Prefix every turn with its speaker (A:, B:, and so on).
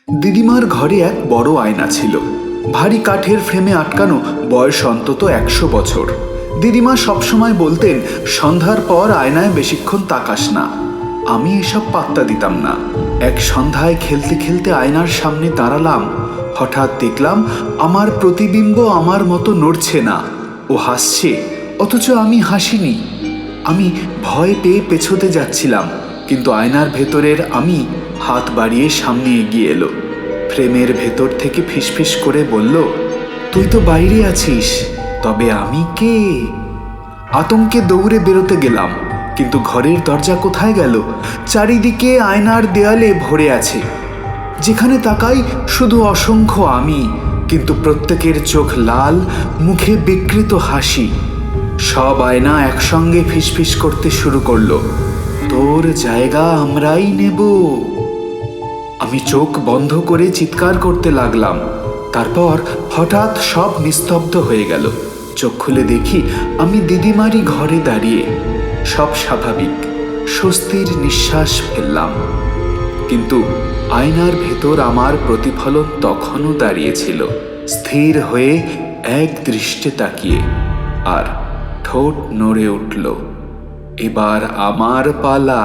A: দিদিমার ঘরে এক বড় আয়না ছিল, ভারী কাঠের ফ্রেমে আটকানো, বয়স অন্তত 100 বছর। দিদিমা সবসময় বলতেন, সন্ধ্যার পর আয়নায় বেশিক্ষণ তাকাস না। আমি এসব পাত্তা দিতাম না। এক সন্ধ্যায় খেলতে খেলতে আয়নার সামনে দাঁড়ালাম। হঠাৎ দেখলাম আমার প্রতিবিম্ব আমার মতো নড়ছে না। ও হাসছে, অথচ আমি হাসিনি। আমি ভয় পেয়ে পেছোতে যাচ্ছিলাম, কিন্তু আয়নার ভেতরের আমি হাত বাড়িয়ে সামনে এগিয়ে এলো। ফ্রেমের ভেতর থেকে ফিসফিস করে বলল, তুই তো বাইরে আছিস, তবে আমি কে? আতঙ্কে দৌড়ে বেরোতে গেলাম, কিন্তু ঘরের দরজা কোথায় গেল? চারিদিকে আয়নার দেয়ালে ভরে আছে। যেখানে তাকাই শুধু অসংখ্য আমি, কিন্তু প্রত্যেকের চোখ লাল, মুখে বিকৃত হাসি। সব আয়না একসঙ্গে ফিসফিস করতে শুরু করলো, তোর জায়গা আমরাই নেব। আমি চোখ বন্ধ করে চিৎকার করতে লাগলাম। তারপর হঠাৎ সব নিস্তব্ধ হয়ে গেল। চোখ খুলে দেখি আমি দিদিমারি ঘরে দাঁড়িয়ে। সব স্বাভাবিক, স্বস্তির নিঃশ্বাস ফেললাম। কিন্তু আয়নার ভেতর আমার প্রতিফলন তখনও দাঁড়িয়েছিল, স্থির হয়ে এক দৃষ্টে তাকিয়ে, আর ঠোঁট নড়ে উঠল, এবার আমার পালা।